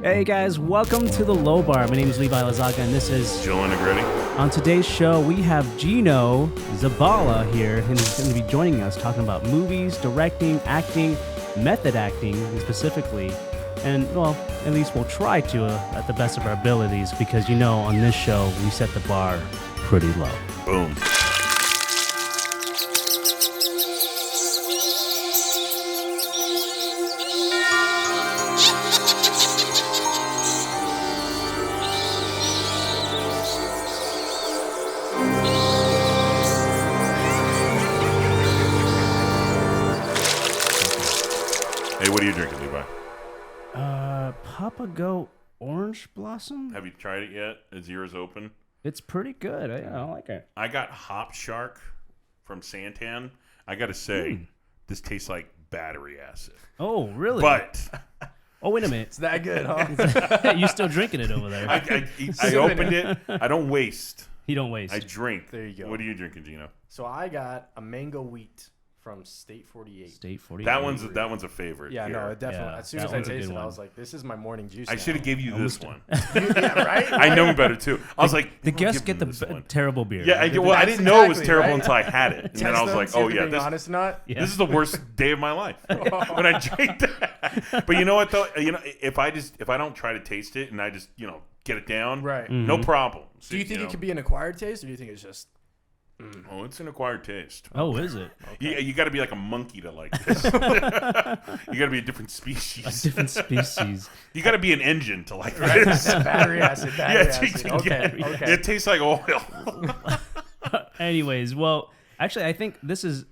Hey guys, welcome to the LowBar. My name is Levi Lazaga, and this is Gino. On today's show, we have Gino Zabala here, and he's going to be joining us talking about movies, directing, acting, method acting specifically, and well, at least we'll try to at the best of our abilities, because you know, on this show we set the bar pretty low. Boom. Hey, what are you drinking, Levi? Papago Orange Blossom? Have you tried it yet? Is yours open? It's pretty good. I like it. I got Hop Shark from Santan. I got to say, this tastes like battery acid. Oh, really? But oh, wait a minute. It's that good, huh? You still drinking it over there? I opened it. I don't waste. You don't waste. I drink. There you go. What are you drinking, Gino? So I got a mango wheat from State 48. State 48. That one's a favorite. Yeah, here. no, it definitely. Yeah, as soon that as I one's a good tasted it, I one. was like, "This is my morning juice." I should have gave you this one. Yeah, right. I know better too. I was like, The guests give get them the this one. terrible beer. Yeah, I That's didn't know it was exactly terrible right. until I had it, and then I was like, "Oh yeah, this, honest or not? Yeah. this is the worst day of my life when I drink that." But you know what though? If I don't try to taste it and I just get it down, Right. no problem. Do you think it could be an acquired taste, or do you think it's just? Oh, it's an acquired taste. Oh, is it? You got to be like a monkey to like this. You got to be a different species. A different species. You got to be an engine to like this. Battery acid. Battery acid. Yeah, Okay. it tastes like oil. Anyways, well, actually, I think this is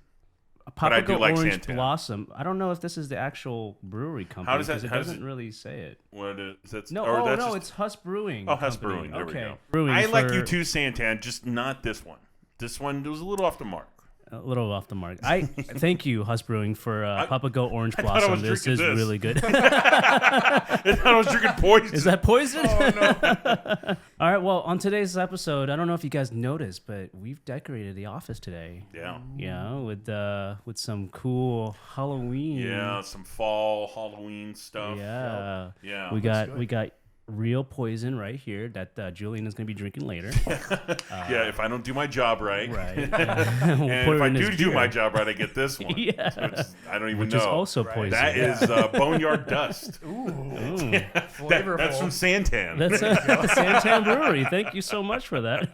a But I do Papago like Orange Santan. Blossom. I don't know if this is the actual brewery company. does that- because it how does doesn't it- really say it. What is that? No, or that's no, just- it's Huss Brewing. Oh, Huss Company. Brewing. There we Okay. go. Brewing I like for- you too, Santan. Just not this one. This one was a little off the mark. A little off the mark. I thank you, Huss Brewing, for Papago Orange I thought I Blossom. was This drinking is this. really good. I thought I was drinking poison. Is that poison? Oh no. All right, well, on today's episode, I don't know if you guys noticed, but we've decorated the office today. Yeah. Yeah, with some cool Halloween. Yeah, some fall Halloween stuff. Yeah. Yeah. We got real poison right here that Julian is going to be drinking later. Yeah, if I don't do my job right. Right. And We'll if put it I in do his do beer. my job right, I get this one. Yeah. I don't even Which know. is also poison. That is Boneyard Dust. Flavorful. That's from Santan. That's Santan Brewery. Thank you so much for that.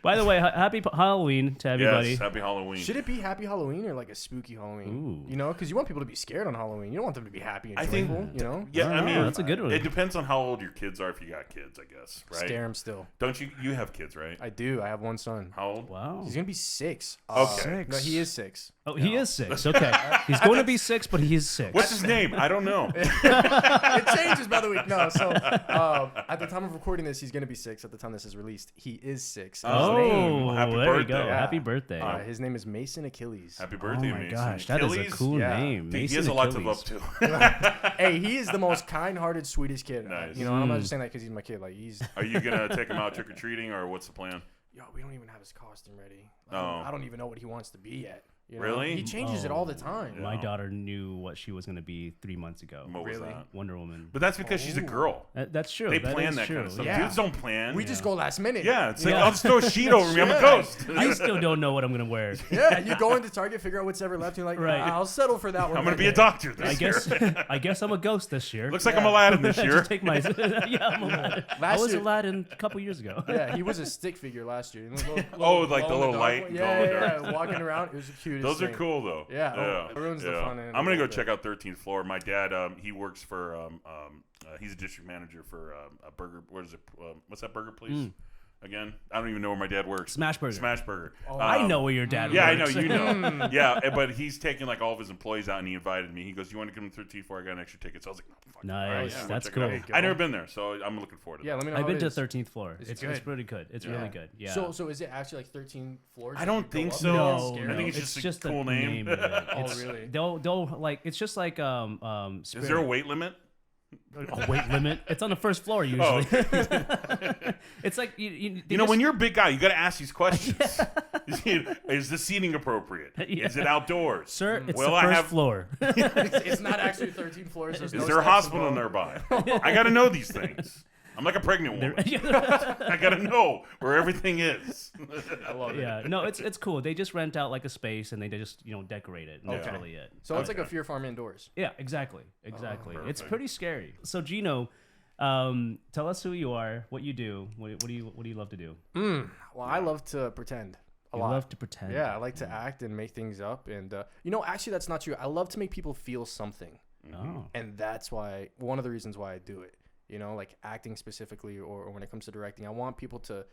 By the way, happy Halloween to everybody. Yes, happy Halloween. Should it be Happy Halloween or like a spooky Halloween? Ooh. You know, because you want people to be scared on Halloween. You don't want them to be happy and I think- joyful. You know, Yeah, I Oh, mean, that's a good one. It depends on how old your kids are if you got kids, I guess, right? scare them still. Don't you? You have kids, right? I do. I have one son. How old? Wow. He's gonna be 6. Okay. No, he is 6. Oh, he is 6. Okay. He's going to be 6, but he is 6. What's his name? I don't know. It changes by the week. No, so at the time of recording this, he's gonna be 6. At the time this is released, he is 6. His name, Oh, Happy there you birthday. go. Yeah. Happy birthday. his name is Mason Achilles. Happy Oh birthday, my Mason. gosh, that is a Achilles? cool Yeah. name. He Mason has a lot to live Achilles. up to. Hey, he is the most kind-hearted, sweetest kid. Nice. You know, and I'm not just saying that because he's my kid. Like he's. Are you gonna take him out trick or treating, or what's the plan? Yo, we don't even have his costume ready. Oh. I don't even know what he wants to be yet. You know? Really? He changes it all the time. My daughter knew what she was going to be 3 months ago. What was Really? that? Wonder Woman. But that's because she's a girl. That's true. They That plan is that true. kind of stuff. Yeah. Dudes don't plan. We just go last minute. Yeah, it's like Yeah. I'll just throw a sheet over me. I'm a Yeah. ghost. I still don't know what I'm going to wear. Yeah, you go into Target, figure out what's ever left. You're like, Right. I'll settle for that one. I'm gonna right be a there." doctor this I year. guess I guess I'm a ghost this year. Looks like I'm Aladdin this year. Just take my yeah, I'm Aladdin. I Last was year- Aladdin a couple years ago. Yeah, he was a stick figure last year. Oh, like the glow in little dark light one. glow Yeah, in yeah, dark. yeah, walking around. It was the cutest. Those are thing. cool though. Yeah, it ruins the fun end I'm gonna a go little check out 13th floor. My dad, he works for, he's a district manager for a burger. What is it? What's that burger place? Again, I don't even know where my dad works. Smash Burger. Smash Burger. I know where your dad Yeah, works. I know, you know. Yeah, but he's taking like all of his employees out, and he invited me. He goes, "You want to come to 13th floor? I got an extra ticket." So I was like, "No, fuck it. Nice. All right, yeah, That's check it out." cool. I've never been there, so I'm looking forward to Yeah, that. let me know. I've how been it to is. 13th floor. It's good. pretty good. It's really good. Yeah. So is it actually like 13 floors? I that don't you go think up so. and No, scare I no, think them? it's it's just a the cool name. of it. Oh, It's- really? They'll like it's just like Is there a weight limit? Spirit. Is there Oh, weight limit. It's on the first floor usually. Oh, okay. It's like when you're a big guy, you got to ask these questions. Is the seating appropriate? Yeah. Is it outdoors? Sir, it's Will the I first have- floor. It's not actually 13 floors. There's Is no there a steps hospital above. nearby? I got to know these things. I'm like a pregnant woman. I got to know where everything is. I love it. Yeah, no, it's cool. They just rent out like a space and they just decorate it. And that's Okay. really it. So it's like a Fear Farm indoors. Yeah, exactly. It's perfect. pretty scary. So Gino, tell us who you are, what you do, what do you love to do? Well, I love to pretend a lot. Love to pretend. Yeah, I like to act and make things up, and actually that's not true. I love to make people feel something, Oh. and that's why one of the reasons why I do it. Like acting specifically, or when it comes to directing, I want people to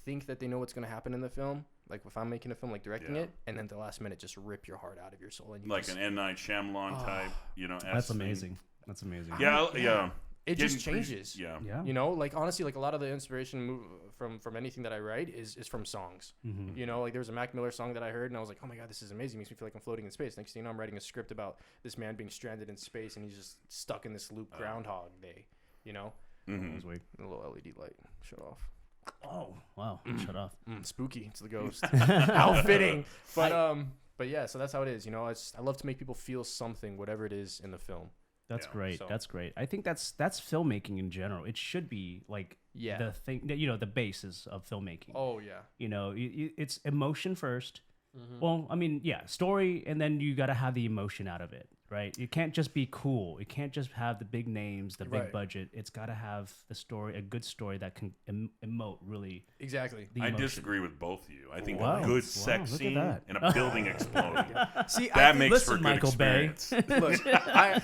think that they know what's going to happen in the film. Like if I'm making a film, like directing it, and then the last minute just rip your heart out of your soul. And you Like just, an M. Night Shyamalan type, That's amazing. That's amazing. Yeah. it just changes. Yeah. Yeah. Like honestly, like a lot of the inspiration from anything that I write is from songs. Mm-hmm. Like there was a Mac Miller song that I heard and I was like, oh my God, this is amazing. It makes me feel like I'm floating in space. Next thing you know, I'm writing a script about this man being stranded in space and he's just stuck in this loop Groundhog Day, Mm-hmm. That was weird. A little LED light shut off. Oh, wow. Shut off. Spooky. It's the ghost. Outfitting. But yeah, so that's how it is. I love to make people feel something, whatever it is in the film. That's Yeah, great. so- That's great. I think that's filmmaking in general. It should be like Yeah. the thing that the basis of filmmaking. Oh yeah. It's emotion first. Well, I mean, yeah, story, and then you got to have the emotion out of it, right? It can't just be cool. It can't just have the big names, the big Right. budget. It's got to have the story, a good story that can emote really. Exactly. The I emotion. disagree with both of you. I think Wow. a good Wow, sex look at scene that. and a building exploding. See, That makes listen, for a good Michael Bay. experience. Look, I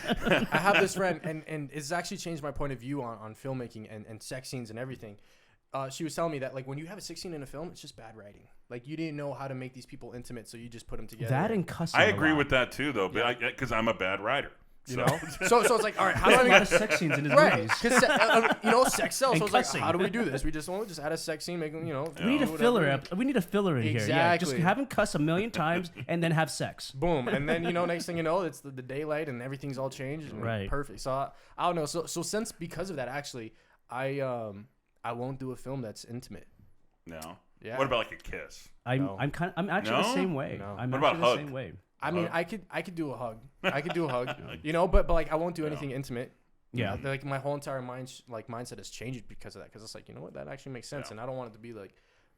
have this friend, and it's actually changed my point of view on filmmaking and sex scenes and everything. She was telling me that, like, when you have a sex scene in a film, it's just bad writing. Like, you didn't know how to make these people intimate, so you just put them together. That and cussing. I a agree lot. with that too, though, but because I'm a bad writer. So it's like, all right, how do There's a I lot make of sex scenes in his right? movies. Because sex sells. And So I was like, cussing. how do we do this? We just add a sex scene, make them, We need a do whatever. filler. We need a filler in here. Yeah, just Exactly. have him cuss a million times and then have sex. Boom, and then next thing you know, it's the daylight and everything's all changed. And Right. Perfect. So I don't know. So since because of that, actually, I won't do a film that's intimate. No. Yeah. What about like a kiss? I'm No. I'm actually the No? same way. No. I'm What about actually the hug? same way. I mean, I could do a hug. I could do a hug. But like I won't do anything intimate. Yeah. Like my whole entire mindset has changed because of that. Because it's like, what, that actually makes sense, Yeah. and I don't want it to be like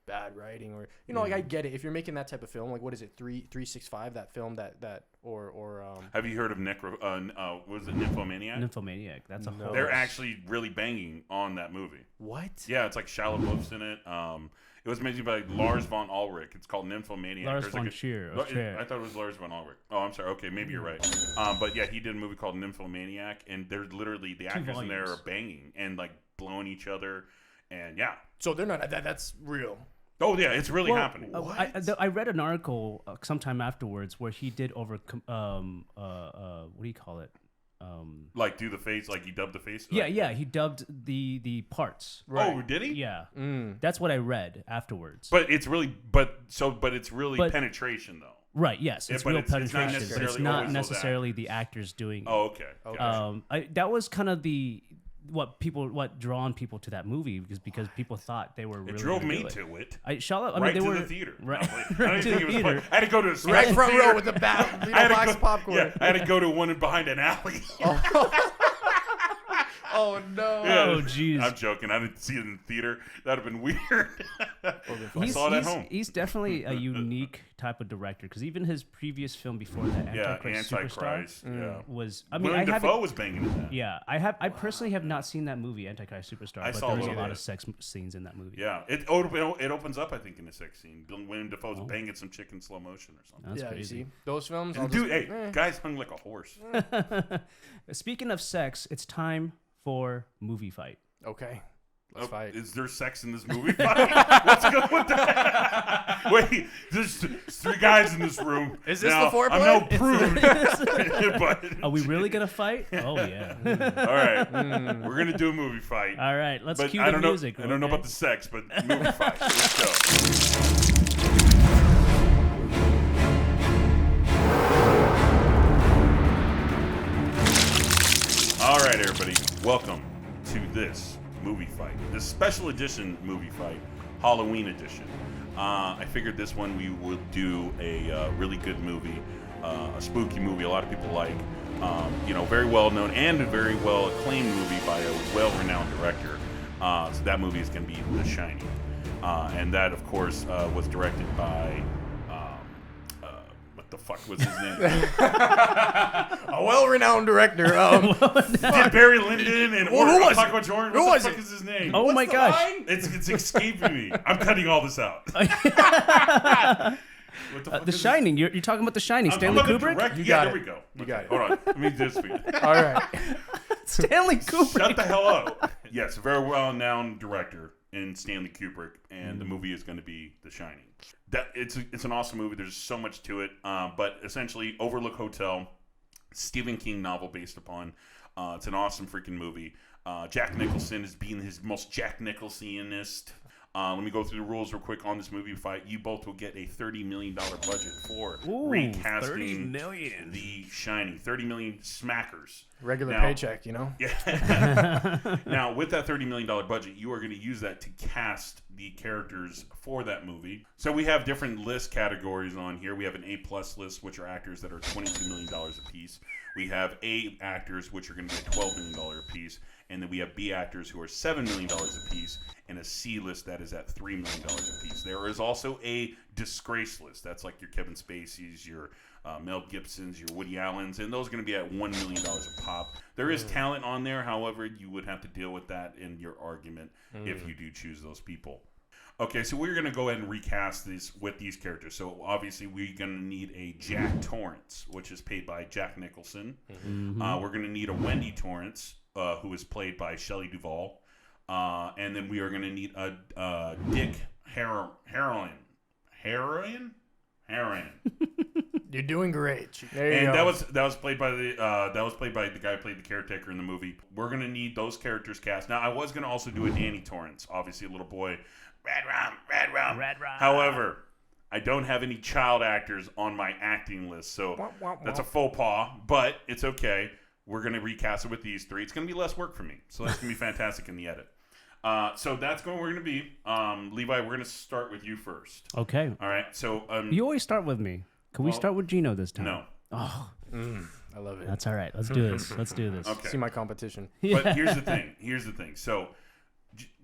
bad writing or like I get it. If you're making that type of film, like what is it, 365? That film that or Have you heard of was it Nymphomaniac? Nymphomaniac. That's a whole. They're actually really banging on that movie. what? Yeah, it's like Shia LaBeouf's in it. It was made by Lars von Ulrich. It's called Nymphomaniac. Lars There's von like Trier. I thought it was Lars von Ulrich. Oh, I'm sorry. Okay, maybe you're right. But yeah, he did a movie called Nymphomaniac, and there's literally the actors in there are volumes. banging and like blowing each other, and yeah. So they're not. That's real. Oh yeah, it's really happening. I read an article sometime afterwards where he did over what do you call it? Like do the face, like he dubbed the face. Yeah, he dubbed the parts. Oh, did he? Yeah, that's what I read afterwards. But it's really, it's really penetration though. Right. Yes, it's but real it's not penetration, but it's necessarily not always necessarily the actors doing. Oh, okay. It. That was kind of what drawn people to that movie because people thought they were really. It drove gonna me do it. to it. Right to were the theater. right, No, right to the theater. I had to go to a Right special front theater. row with the box of popcorn. Yeah, I had to go to one behind an alley. Oh no. Oh jeez. I'm joking. I didn't see it in the theater. That'd have been weird. I saw it at home. He's definitely a unique type of director because even his previous film before that, Yeah, Antichrist Antichrist. Superstar, Yeah. was. I mean, Willem I haven't. Dafoe was banging in that. Yeah, I personally have not seen that movie, Antichrist Superstar, I but saw there a was a little lot bit. of sex scenes in that movie. Yeah, it opens up, I think, in a sex scene. Willem Dafoe's banging some chick in slow motion or something. That's Yeah, you crazy. see those films. And dude, guys hung like a horse. Speaking of sex, it's time for movie fight. Okay. Let's fight. Is there sex in this movie? What's going with that? Wait, there's three guys in this room. Is this Now, the foreplay? I'm no prude. But, Are we really gonna fight? Oh yeah. all right, we're gonna do a movie fight. All right, let's But cue I the don't music. know. I don't know okay? about the sex, but movie fight. Let's go. All right, everybody. Welcome to this movie fight. This special edition movie fight, Halloween edition. I figured this one we would do a really good movie, a spooky movie a lot of people like. Very well known and a very well acclaimed movie by a well-renowned director. So that movie is going to be The Shining. And that, of course, was directed by... what the fuck was his name? A well-renowned director. Did Barry Lyndon and who was What the fuck it? is his name? Oh my gosh. It's escaping me. I'm cutting all this out. What the fuck The is Shining. You're talking about The Shining. Stanley Kubrick? You got there it. we go. You got it. Hold on. Let me just speak. All right. Stanley Kubrick. Shut the hell up. Yes, a very well-known director in Stanley Kubrick, and the movie is going to be The Shining. It's an awesome movie. There's so much to it, but essentially, Overlook Hotel, Stephen King novel based upon. It's an awesome freaking movie. Jack Nicholson is being his most Jack Nicholsonist. Let me go through the rules real quick on this movie fight. You both will get a $30 million budget for recasting The Shining. 30 million smackers. Regular paycheck, you know? Yeah. Now, with that $30 million budget, you are going to use that to cast the characters for that movie. So we have different list categories on here. We have an A-plus list, which are actors that are $22 million a piece. We have A actors, which are going to get $12 million a piece. And then we have B actors who are $7 million a piece, and a C list that is at $3 million a piece. There is also a disgrace list. That's like your Kevin Spacey's, your Mel Gibson's, your Woody Allen's, and those are going to be at $1 million a pop. There is talent on there. However, you would have to deal with that in your argument if you do choose those people. Okay, so we're going to go ahead and recast this with these characters. So obviously we're going to need a Jack Torrance, which is played by Jack Nicholson. We're going to need a Wendy Torrance, who is played by Shelley Duvall. And then we are going to need a Dick Heroin. You're doing great. There you And go. that was played by the guy who played the caretaker in the movie. We're going to need those characters cast. Now, I was going to also do a Danny Torrance, obviously a little boy. Red rum. However, I don't have any child actors on my acting list, so that's a faux pas, but it's okay. We're going to recast it with these three. It's going to be less work for me, so that's going to be fantastic in the edit. So that's where we're going to be. Levi, we're going to start with you first. Okay. All right. So You always start with me. Can we start with Gino this time? No. Oh, I love it. that's all right. Let's do this. Okay. See my competition. But here's the thing. So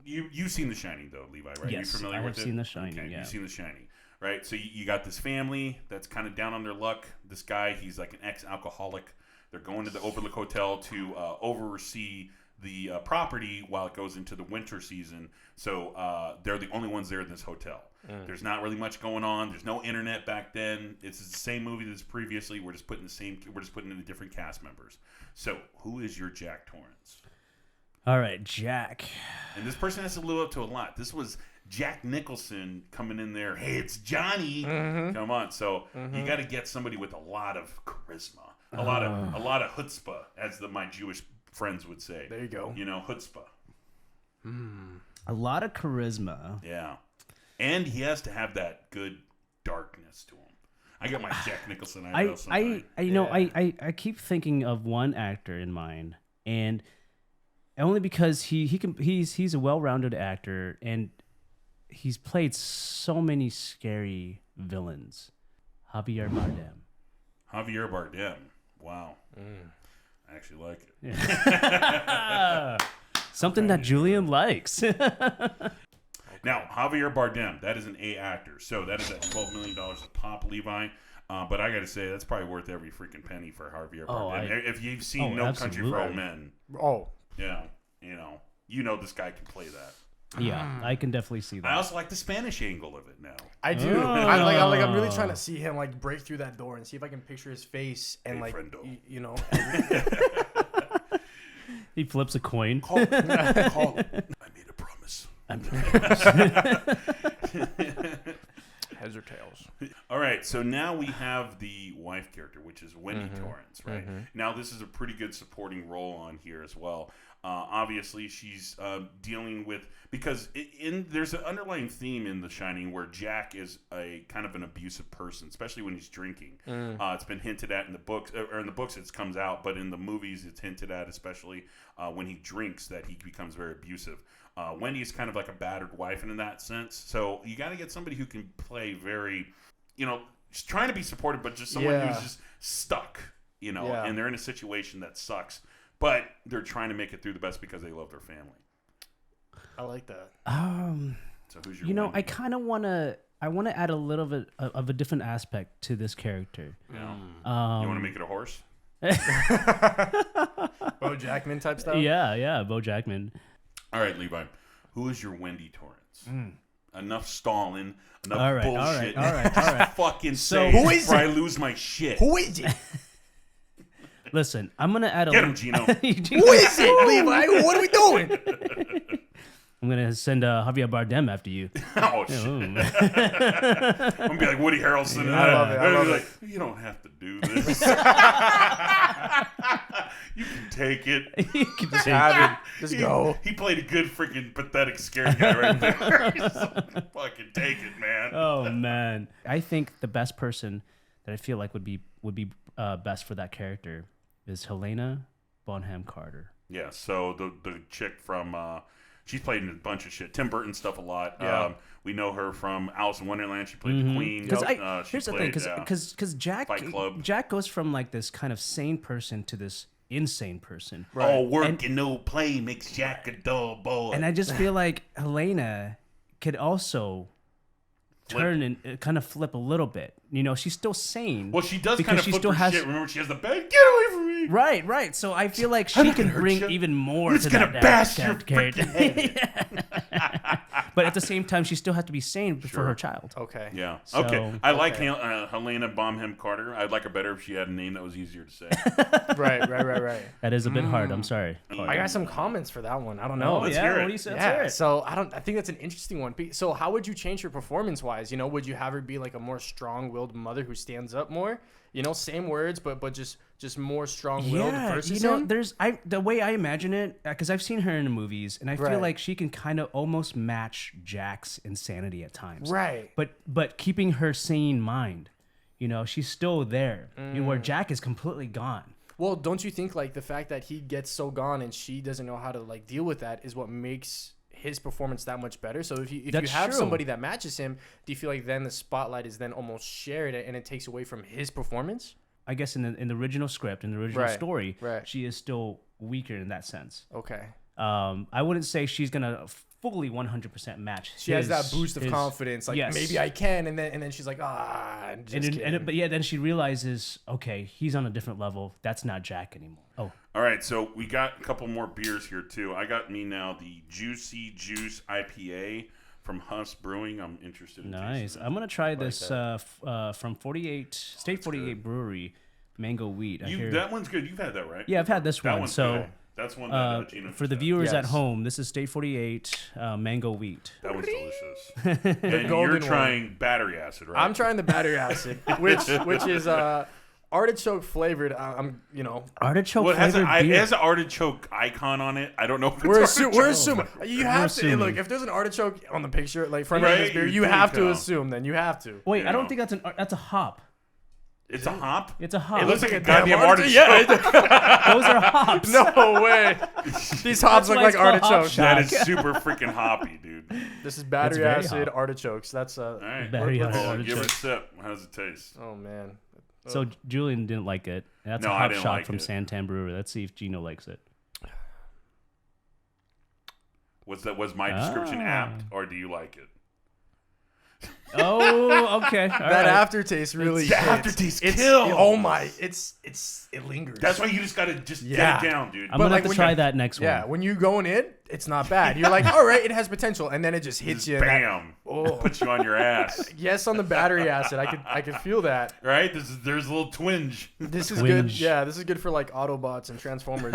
you've seen The Shining, though, Levi, right? Yes, You're familiar I with have it? seen The Shining, Okay, yeah. You've seen The Shining, right? So you got this family that's kind of down on their luck. This guy, he's like an ex-alcoholic. They're going to the Overlook Hotel to oversee the property while it goes into the winter season. So they're the only ones there in this hotel. There's not really much going on. There's no internet back then. It's the same movie as previously. We're just putting in the different cast members. So who is your Jack Torrance? all right, Jack. And this person has to live up to a lot. This was Jack Nicholson coming in there. Hey, it's Johnny. Come on. So you got to get somebody with a lot of charisma, a lot of chutzpah, as my Jewish friends would say. There you go. You know, chutzpah. A lot of charisma. Yeah, and he has to have that good darkness to him. I got my Jack Nicholson eyebrows sometime. I keep thinking of one actor in mind, and only because he's a well-rounded actor, and he's played so many scary villains. Javier Bardem. Javier Bardem. Wow. I actually like it. Yeah. Something that Julian likes. Now, Javier Bardem, that is an A actor. So that is at $12 million a pop, Levi. But I got to say, that's probably worth every freaking penny for Javier Bardem. If you've seen No Country for Old Men. Oh. Yeah. You know this guy can play that. Yeah, I can definitely see that. I also like the Spanish angle of it now. I do. I'm really trying to see him like break through that door and see if I can picture his face and He flips a coin. Call. I made a promise. Heads or tails. All right, right, so now we have the wife character, which is Wendy Torrance, right? Now this is a pretty good supporting role on here as well. Obviously, she's dealing with, because there's an underlying theme in The Shining where Jack is a kind of an abusive person, especially when he's drinking. It's been hinted at in the books, or in the books it comes out, but in the movies it's hinted at, especially when he drinks, that he becomes very abusive. Wendy's kind of like a battered wife in that sense, so you got to get somebody who can play very, she's trying to be supportive, but just someone who's just stuck, and they're in a situation that sucks. But they're trying to make it through the best because they love their family. I like that. So who's your Wendy? I kind of want to add a little bit of a different aspect to this character. Yeah. You want to make it a horse? Bo Jackman type stuff? Yeah, Bo Jackman. All right, Levi. Who is your Wendy Torrance? Enough stalling. Enough bullshit. All right. Fucking So say who it is before it? I lose my shit. Who is it? Listen, I'm gonna add a. Get him, Gino. Who is it, Levi? What are we doing? I'm gonna send Javier Bardem after you. Oh shit! I'm gonna be like Woody Harrelson. I love it. I love like, you don't have to do this. You can take it. You can Just say- have it. Just go. He played a good freaking pathetic scary guy right there. Fucking take it, man. Oh man, I think the best person that I feel like would be best for that character is Helena Bonham Carter. Yeah. So the chick from she's played in a bunch of shit. Tim Burton stuff a lot. Yeah. We know her from Alice in Wonderland. She played the Queen. Because She here's the played, thing, because Fight Club. Jack goes from like this kind of sane person to this insane person. Right. All work and no play makes Jack a dull boy. And I just feel like Helena could also turn and kind of flip a little bit. She's still sane. Well, she does because kind of she flip still her has shit. Remember, she has the bed. Get away from me. right. So I feel like she can bring even more It's to gonna that bash your character. freaking head. But at the same time, she still has to be sane for her child. Okay. Yeah. So- okay. I like Helena Bonham Carter. I'd like her better if she had a name that was easier to say. Right. That is a bit hard. I'm sorry. I got some comments for that one. I don't know. Let's hear it. What do you say? Let's Yeah, hear it. so I think that's an interesting one. So how would you change her performance-wise? Would you have her be like a more strong-willed mother who stands up more? Same words, but just more strong-willed versus him? The way I imagine it, because I've seen her in the movies, and I feel Right. like she can kind of almost match Jack's insanity at times. Right. But keeping her sane mind, she's still there. Where Jack is completely gone. Well, don't you think like the fact that he gets so gone and she doesn't know how to like deal with that is what makes his performance that much better? So if you That's have true. somebody that matches him, do you feel like then the spotlight is then almost shared and it takes away from his performance? I guess in the original script, in the original Right, story, right. she is still weaker in that sense. Okay. I wouldn't say she's gonna fully 100% match. She has that boost of confidence, like yes. maybe I can, and then she's like, but then she realizes, okay, he's on a different level. That's not Jack anymore. Oh, All right, so we got a couple more beers here too. I got me now the Juicy Juice IPA from Huss Brewing. I'm interested in nice. tasting I'm gonna try this that. from 48 State 48 Brewery, Mango Wheat. it. That one's good. You've had that, right? Yeah, I've had this That one. one's So good. That's one that Gino for the just had. viewers at Yes. home, this is State 48 Mango Wheat. That one's delicious. And golden you're one. trying battery acid, right? I'm trying the battery acid, which is artichoke flavored. Artichoke Well, it has, flavored it beer. has an artichoke icon on it. I don't know if it's We're artichoke. assuming you have to assuming. look. If there's an artichoke on the picture, like front of Right, this beer, you you have think, to assume. Then you have to. Wait, you I don't know. think that's a hop. It's a hop? It's a hop. It looks like a Damn goddamn artichoke. artichoke. Yeah, Those are hops. no way. These hops That's look why like it's called hop artichokes. shot. That is super freaking hoppy, dude. This is battery very acid hot. artichokes. That's All right. Battery Well, acid give it a artichoke. sip. How does it taste? Oh man. So Julian didn't like it. That's No, a I hop didn't shot like from it. Santan Brewery. Let's see if Gino likes it. Was my description apt, or do you like it? Oh, okay. All That right. aftertaste really. The hits. aftertaste It's- kills. Oh my! It lingers. That's why you just gotta get Yeah. it down, dude. I'm But gonna like have to when try you- that next Yeah, one. when you going in, it's not bad. You're like, all right, it has potential, and then it just hits Just you. in that- bam. Oh. Puts you on your ass. Yes, on the battery acid, I could feel that. Right? There's a little twinge. This is Twinge. good. Yeah, this is good for like Autobots and Transformers.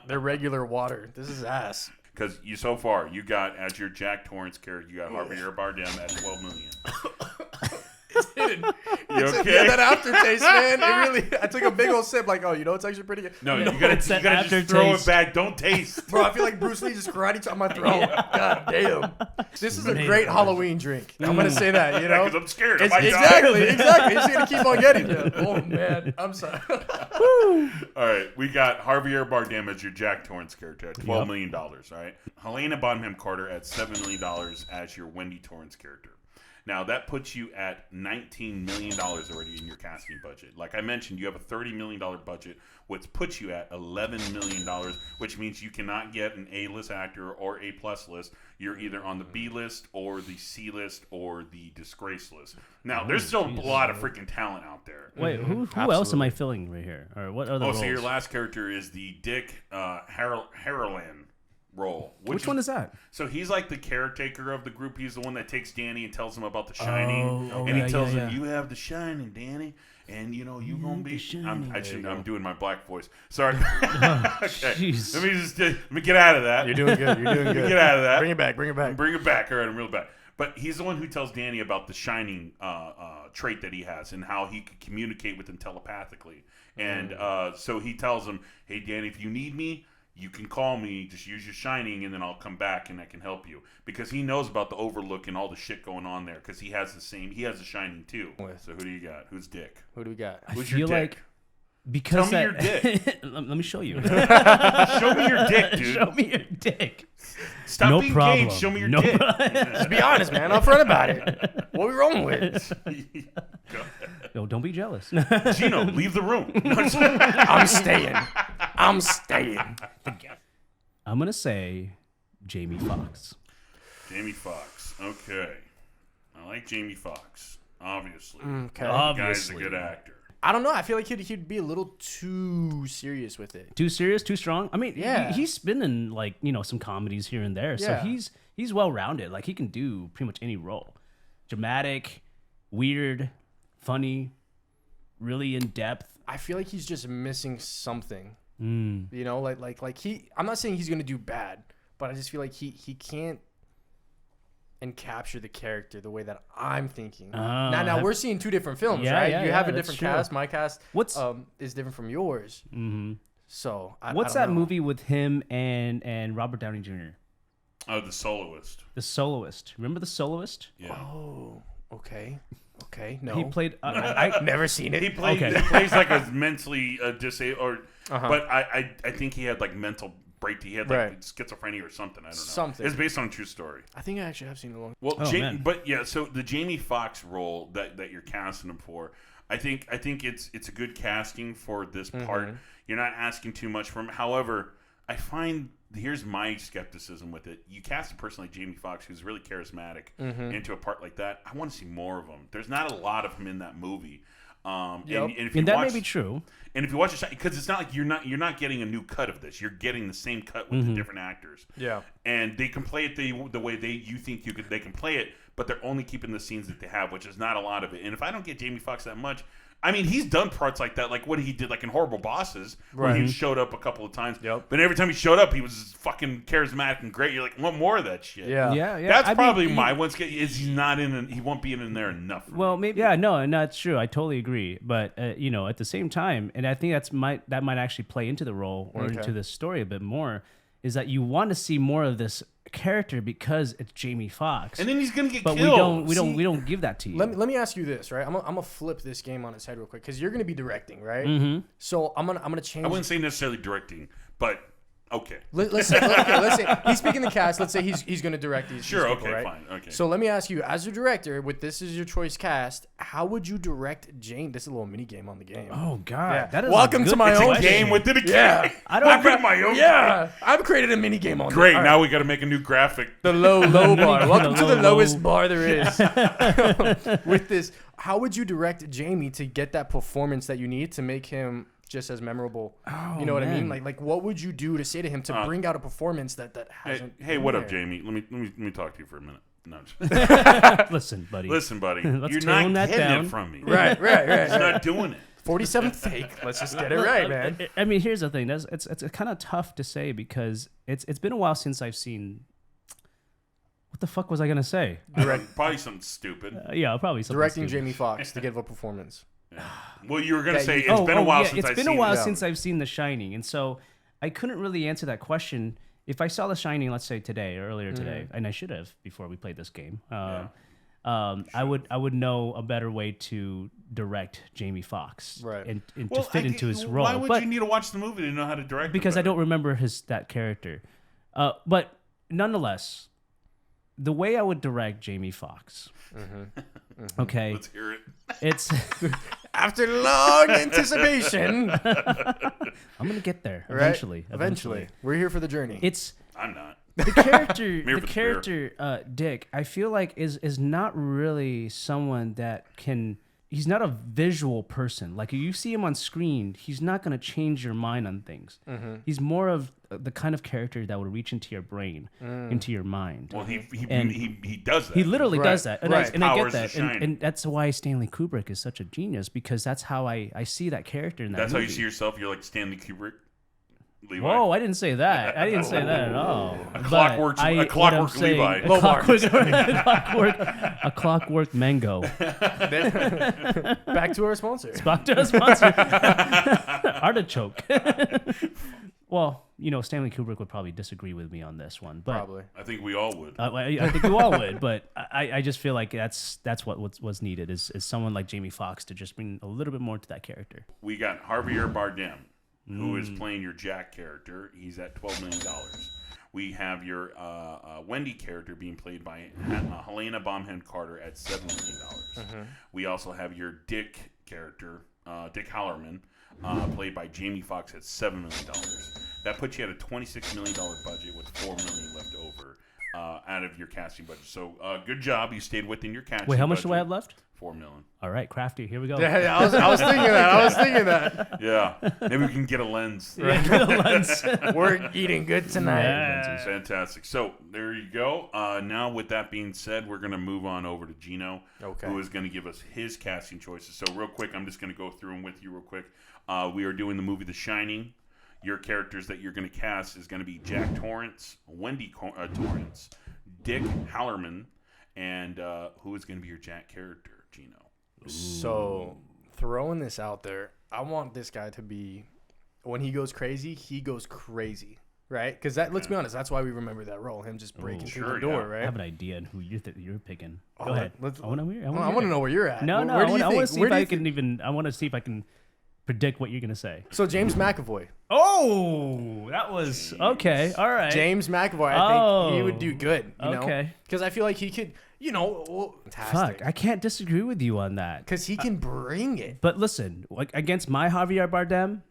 They're regular water. This is ass. Because so far, you got, as your Jack Torrance character, you got Javier Bardem at $12 million. kidding. You okay? Yeah, that aftertaste, man. It really. I took a big old sip. Like, oh, you know, it's actually pretty good. No, you gotta it's that just throw it aftertaste. back. Don't taste. Bro, I feel like Bruce Lee just karate chopped my throat. God damn. This is a great Halloween drink. I'm gonna say that. You know, Because I'm scared. I It's- might die. exactly. It's gonna keep on getting you. Oh man, I'm sorry. All right, we got Javier Bardem as your Jack Torrance character at $12 million. All right, Helena Bonham Carter at $7 million as your Wendy Torrance character. Now that puts you at $19 million already in your casting budget. Like I mentioned, you have a $30 million budget, which puts you at $11 million, which means you cannot get an A-list actor or A-plus list. You're either on the B list or the C list or the disgrace list. Now, there's still a lot of freaking talent out there. Wait, who else am I filling right here? Or what other roles? So your last character is the Dick Harrelson role. Which one is that? So he's like the caretaker of the group. He's the one that takes Danny and tells him about The Shining. Oh, and he yeah, tells yeah, him, yeah. "You have The Shining, Danny, and you know you're gonna be." Shining. I'm doing my black voice. Sorry. Okay. Jeez. Let me get out of that. You're doing good. You're doing good. Get out of that. Bring it back. Bring it back. Bring it back. All right, I'm real back. But he's the one who tells Danny about the Shining trait that he has and how he could communicate with him telepathically. And so he tells him, "Hey, Danny, if you need me, you can call me, just use your Shining, and then I'll come back and I can help you." Because he knows about the Overlook and all the shit going on there, because he has the Shining too. So who do you got? Who's Dick? Who do we got? I Who's feel your like dick? because Tell me that, your dick. let me show you. Show me your dick, dude. Show me your dick. Stop No being problem. gay. Show me your No dick. Just be honest, man. Upfront about it. What are we wrong with? Yo, don't be jealous. Gino, leave the room. I'm staying. I'm staying. I'm gonna say Jamie Foxx. Jamie Foxx. Okay. I like Jamie Foxx, obviously. Okay. The guy's a Obviously. good actor. I don't know. I feel like he'd be a little too serious with it. Too serious, too strong. I mean, Yeah. he's been in like some comedies here and there, so Yeah. he's well rounded. Like he can do pretty much any role. Dramatic, weird, funny, really in depth. I feel like he's just missing something. Mm. You know, like he. I'm not saying he's gonna do bad, but I just feel like he can't and capture the character the way that I'm thinking. Now we're seeing two different films, Yeah, right? yeah, you have a that's different true. cast. My cast What's- is different from yours. Mm-hmm. So What's I that don't know. movie with him and Robert Downey Jr.? Oh, The Soloist. The Soloist. Remember The Soloist? Yeah. Oh, okay. No, He played. I never seen it. He plays, Okay. he plays like a mentally disabled, or Uh-huh. but I think he had like mental break. He had like Right. schizophrenia or something. I don't know. Something. It's based on a true story. I think I actually have seen it long. Well, Oh, man. but yeah, so the Jamie Foxx role that you're casting him for, I think it's a good casting for this part. You're not asking too much from him. However, I find here's my skepticism with it. You cast a person like Jamie Foxx who's really charismatic into a part like that. I want to see more of him. There's not a lot of him in that movie. And if you And that watch, may be true. And if you watch it, because it's not like you're not getting a new cut of this. You're getting the same cut with the different actors. Yeah. And they can play it the way you think they can play it, but they're only keeping the scenes that they have, which is not a lot of it. And if I don't get Jamie Foxx that much, I mean, he's done parts like that, like what he did, like in Horrible Bosses, where he showed up a couple of times. Yep. But every time he showed up, he was fucking charismatic and great. You're like, want more of that shit? Yeah. Yeah. That's I mean, probably my one. Is he's not in? He won't be in there enough. Well, maybe. Yeah, no, it's true. I totally agree. But at the same time, and I think that might actually play into the role or into the story a bit more, is that you want to see more of this character because it's Jamie Foxx. And then he's gonna get but killed. we don't give that to you. Let me ask you this, right? I'm gonna flip this game on its head real quick because you're gonna be directing, right? Mm-hmm. So I'm gonna change. I wouldn't say necessarily directing, but okay. Let's say he's speaking the cast. Let's say he's gonna direct these. Sure. these people, Okay. right? Fine. Okay. So let me ask you, as a director, with this as your choice cast, how would you direct Jane? This is a little mini game on the game. Oh God, Yeah. that is Welcome a good to my it's own a game within a game. Yeah. I don't. I've got my own. Yeah, I've created a mini game on Great. this. All Now right. we got to make a new graphic. The low bar. Welcome to the low. lowest bar there is. With this, how would you direct Jamie to get that performance that you need to make him just as memorable? You know what I mean? man. Like what would you do to say to him to bring out a performance that Hey, hasn't? hey, what up, there? Jamie? Let me talk to you for a minute. No, Listen, buddy. listen, buddy. Let's You're tone not that getting down. it from me. Right. He's not doing it. 47 fake. Let's just get it right, man. I mean, here's the thing. It's kind of tough to say because it's been a while since I've seen. What the fuck was I gonna say? Probably something stupid. Yeah, probably something Directing stupid. Jamie Foxx to give a performance. Yeah. Well, you were gonna say Yeah, it's been a while since it's I've been seen a while it. since I've seen The Shining, and so I couldn't really answer that question. If I saw The Shining, let's say today or earlier today, and I should have before we played this game, I would know a better way to direct Jamie Foxx, Right. and to fit into his role. Why would but you need to watch the movie to know how to direct? because I don't remember that character. But nonetheless, the way I would direct Jamie Foxx, okay, Let's hear it. it's After long anticipation. I'm gonna get there eventually. Right? Eventually. We're here for the journey. It's I'm not. the character. Here the for the character, Dick. I feel like is not really someone that can. He's not a visual person. Like you see him on screen, he's not gonna change your mind on things. He's more of the kind of character that would reach into your brain, into your mind. Well, he And does that. He literally does that, and, Right. and I get Powers that, to shine. and that's why Stanley Kubrick is such a genius, because that's how I see that character in that That's how movie. you see yourself. You're like Stanley Kubrick. Levi. Whoa, I didn't say that. I didn't say that at all. A But clockwork what I'm Levi. saying- a clockwork mango. Back to our sponsor. Back to a sponsor. Artichoke. Well, Stanley Kubrick would probably disagree with me on this one, but Probably. I think we all would. I think you all would. But I just feel like that's what's needed is someone like Jamie Foxx to just bring a little bit more to that character. We got Javier Bardem, who is playing your Jack character. He's at $12 million. We have your Wendy character being played by Helena Bonham Carter at $7 million. We also have your Dick character, Dick Hallerman, played by Jamie Foxx at $7 million. That puts you at a $26 million budget with $4 million left over out of your casting budget. So good job. You stayed within your casting budget. Wait, how much do I have left? $4 million. All right, crafty. Here we go. Yeah, I was thinking that. I was thinking that. Yeah. Maybe we can get a lens. We're eating good tonight. Yeah. Fantastic. So there you go. Now, with that being said, we're going to move on over to Gino, who is going to give us his casting choices. So real quick, I'm just going to go through them with you real quick. We are doing the movie The Shining. Your characters that you're going to cast is going to be Jack Torrance, Wendy Torrance, Dick Hallerman, and who is going to be your Jack character, Gino? So, throwing this out there, I want this guy to be, when he goes crazy, right? Because let's be honest, that's why we remember that role, him just breaking through the door, I right? have an idea on who you're picking. Oh, Go ahead. let's- I want to know where you're at. No, Where do you I want think? to see Where if do I you can think- even. I want to see if I can predict what you're gonna say. So, James McAvoy. Oh, that was okay. All right. James McAvoy, I think he would do good. Okay. Because I feel like he could, fantastic. Fuck, I can't disagree with you on that. Because he can bring it. But listen, like against my Javier Bardem,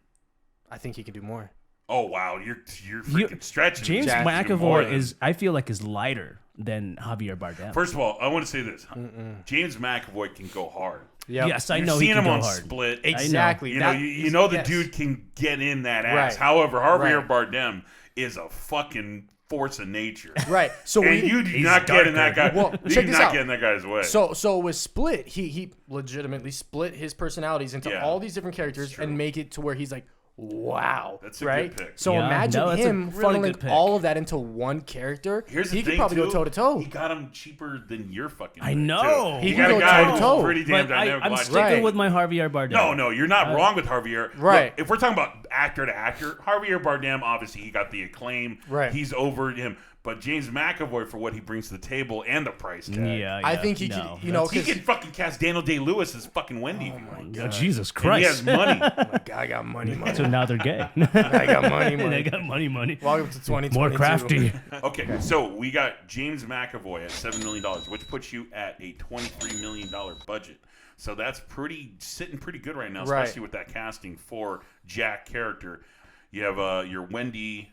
I think he can do more. Oh wow, you're freaking stretching. James Jack McAvoy is lighter than Javier Bardem. First of all, I want to say this: James McAvoy can go hard. Yep. Yes, I You've know he seen can him go on hard. Split. Exactly. You know the dude can get in that ass. Right. However, Javier Right. Bardem is a fucking force of nature. Right. So And you do not get in that guy. Well, you check do this not out. get in that guy's way. So with Split, he legitimately split his personalities into Yeah. all these different characters true. and make it to where he's like, wow. That's a right? good pick. So Yeah, imagine no, that's a him really good funneling pick. all of that into one character. Here's the he thing, could probably too. go toe to toe. He got him cheaper than your fucking. I pick, know. too. He You can got a go guy toe to who's toe. pretty damn But dynamic. I'm watch. sticking Right. with my Javier Bardem. No, you're not wrong with Javier. Right. Look, if we're talking about actor to actor, Javier Bardem, obviously he got the acclaim. Right. He's over him. But James McAvoy, for what he brings to the table and the price tag. Yeah, I think he no, could, you know, He 'cause- can fucking cast Daniel Day-Lewis as fucking Wendy. Oh my Oh, God. Jesus And he has Christ. money. Like, I got money. So now they're gay. I got money. They got money. Welcome to 2022. More crafty. Okay, so we got James McAvoy at $7 million, which puts you at a $23 million budget. So that's sitting pretty good right now, Right. especially with that casting for Jack character. You have your Wendy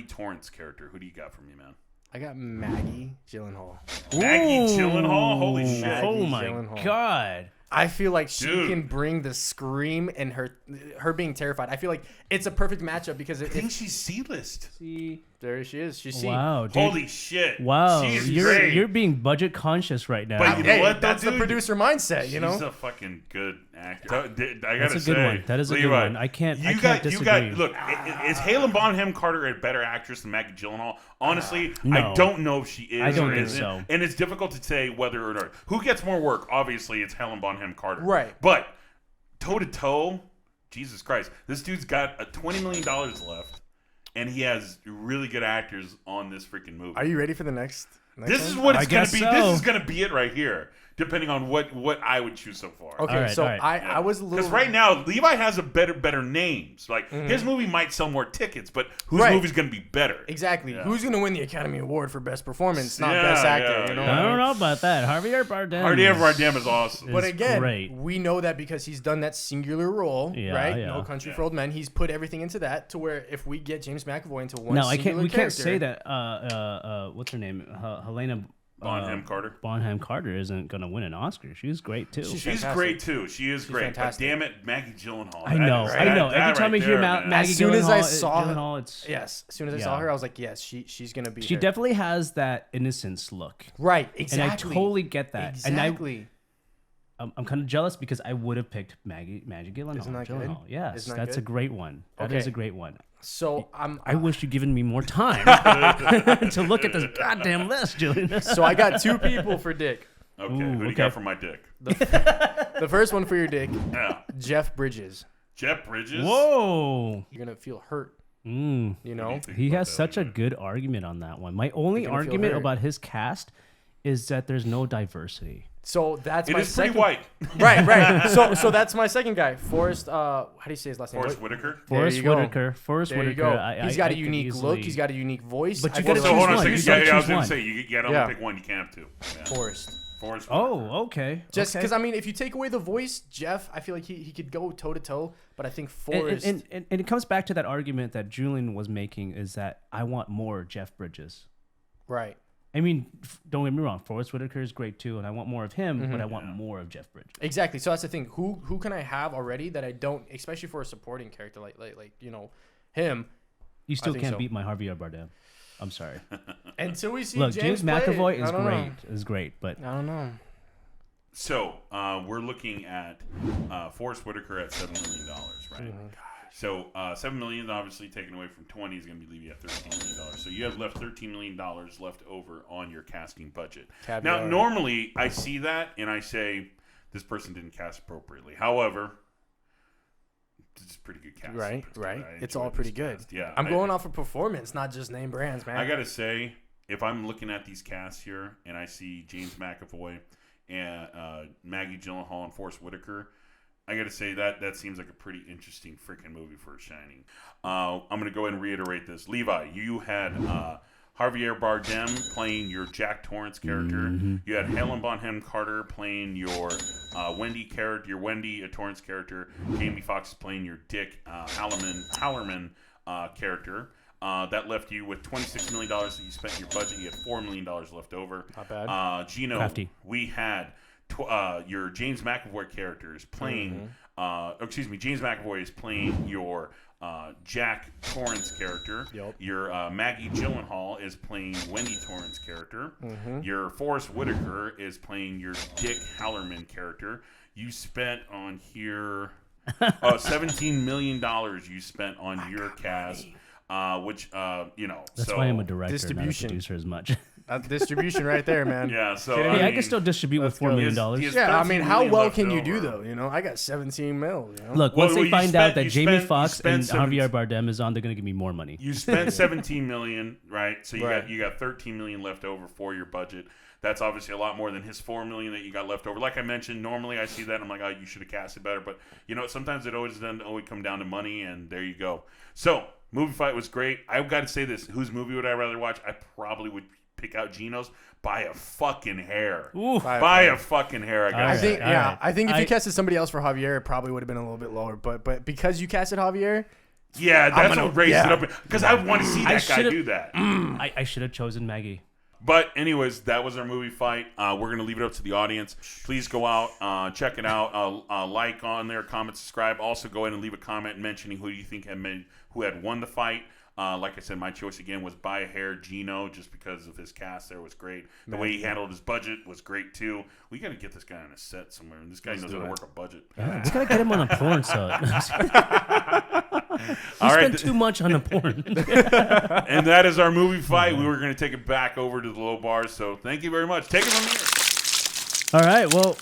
Torrance character. Who do you got from me, man? I got Maggie Gyllenhaal. Maggie Ooh. Gyllenhaal? Holy shit. Maggie Oh my Gyllenhaal. God. I feel like she Dude. can bring the scream and her being terrified. I feel like it's a perfect matchup because I think she's C-list. there she is. She's C. Wow, dude. Holy shit. Wow, She's you're great. being budget conscious right now. But you know Hey, what? that's though, the dude? producer mindset, you know. She's a fucking good actor. I gotta That's a say, good one. That is a good Levi, one. I can't You got. disagree. Look, is Helen Bonham Carter a better actress than Maggie Gyllenhaal? Honestly, No. I don't know if she is. I don't or think isn't. so. And it's difficult to say whether or not. Who gets more work? Obviously, it's Helen Bonham Carter. Right. But toe to toe, Jesus Christ, this dude's got a $20 million left, and he has really good actors on this freaking movie. Are you ready for the next This one? is what I it's gonna guess be. so. This is gonna be it right here, depending on what I would choose so far. Okay, All right, so all right. I was a little Because right now Levi has a better names. Like his movie might sell more tickets, but whose Right. movie's gonna be better? exactly Yeah. who's gonna win the Academy Award for Best Performance, not Yeah, Best Actor. yeah, You know, yeah. I don't know about that. Javier Bardem. Javier Bardem is awesome. But is again, great. we know that because he's done that singular role, Yeah, right? yeah. No Country Yeah. for Old Men. He's put everything into that to where if we get James McAvoy into one, No, I can't. singular We can't character- say that. What's her name? Helena Bonham Carter. Bonham Carter isn't gonna win an Oscar. She's great too. She's She's fantastic. great too. She is great. fantastic. But damn it, Maggie Gyllenhaal. I know. That is- I know. that Every time right I hear there, man. Maggie As soon as I Gyllenhaal, saw her- Gyllenhaal, it's Yes, as soon as I Yeah. saw her, I was like, yes, she's gonna be. she her. definitely has that innocence look, right, and exactly. I totally get that. Exactly. And I'm kind of jealous because I would have picked Maggie Gyllenhaal. Isn't that good? Yes, Isn't that that's a good? great one. That is Okay. a great one. So I wish you'd given me more time to look at this goddamn list, Julian. so I got two people for Dick. Okay, Ooh, who do you okay. got for my dick? The first one for your Dick, Yeah. Jeff Bridges. Jeff Bridges. Whoa. You're gonna feel hurt, Mm. you What do know. you think He about has that such a one? good argument on that one. My only You're gonna feel argument hurt. about his cast is that there's no diversity. So that's It my is pretty second. white. Right. So that's my second guy, Forrest. How do you say his last name? Forrest What- Whitaker. Forrest you go. Whitaker. Forrest There you Whitaker. go. He's got a unique look. He's got a unique voice. But you I gotta feel So choose hold on a one. second. You Yeah, gotta I was choose gonna one. say you gotta Yeah. only pick one. You can't have two. Yeah. Forrest. Forrest Whitaker. Oh, okay. Just okay. because I mean, if you take away the voice, Jeff, I feel like he could go toe to toe. But I think Forrest. And it comes back to that argument that Julian was making is that I want more Jeff Bridges. right. I mean, don't get me wrong. Forrest Whitaker is great too, and I want more of him, Mm-hmm. but I want more of Jeff Bridges. Exactly. So that's the thing. Who can I have already that I don't, especially for a supporting character like you know him. You still think can't so. beat my Javier Bardem. I'm sorry. Until we see Look, James play it, McAvoy I is don't great. know. Is great, but I don't know. So we're looking at Forrest Whitaker at $7 million, right? Mm-hmm. So $7 million, obviously taken away from 20 is going to be leaving you at $13 million. So you have left $13 million left over on your casting budget. Caviar. Now, normally I see that and I say this person didn't cast appropriately. However, it's pretty good casting. Right. I It's enjoyed all pretty this good. cast. Yeah, I'm going off of performance, not just name brands, man. I gotta say, if I'm looking at these casts here and I see James McAvoy and Maggie Gyllenhaal and Forrest Whitaker, I gotta say that seems like a pretty interesting freaking movie for Shining. I'm gonna go ahead and reiterate this. Levi, you had Javier Bardem playing your Jack Torrance character. You had Helen Bonham Carter playing your Wendy character, your Wendy Torrance character. Jamie Foxx playing your Dick Hallerman character. That left you with $26 million that you spent in your budget. You had $4 million left over. Not bad. Gino, Crafty. we had your James McAvoy character is playing. James McAvoy is playing your Jack Torrance character. Yep. Your Maggie Gyllenhaal is playing Wendy Torrance character. Your Forrest Whitaker is playing your Dick Hallerman character. You spent on here $17 million you spent on your cast. Which that's why I'm a director, Distribution. not a producer as much. Distribution right there, man. Yeah, so Kidding I me? I mean, can still distribute with $4 million. he has Yeah, I 13 mean, how million well left can you over. do though? You know, I got 17 mil. You know? Look, Well, once they you find spent- out that you Jamie spent- Foxx you and spent Javier Bardem is on, they're gonna give me more money. You spent 17 million, right? So Right. you got 13 million left over for your budget. That's obviously a lot more than his 4 million that you got left over. Like I mentioned, normally I see that and I'm like, oh, you should have casted better. But you know, sometimes it always doesn't always come down to money, and there you go. So movie fight was great. I've got to say this: whose movie would I rather watch? I probably would pick out Gino's by a fucking hair. Ooh. By a fucking hair, I All gotta I right, think, say. all yeah, right. I think if you I- casted somebody else for Javier, it probably would have been a little bit lower. But because you casted Javier, Yeah, that's gonna- what raised yeah. it up because I want to see that guy should've- do that. I should have chosen Maggie. But anyways, that was our movie fight. We're going to leave it up to the audience. Please go out, check it out, like on there, comment, subscribe. Also go ahead and leave a comment mentioning who you think who had won the fight. Like I said, my choice again was Buy a Hair Gino, just because of his cast there was great. The way he handled his budget was great too. We got to get this guy on a set somewhere. This guy knows how to work a budget. Yeah, we got to get him on a porn set. All right, spent too much on a porn. And that is our movie fight. We were going to take it back over to the low bars. So thank you very much. Take it from here. All right. Well,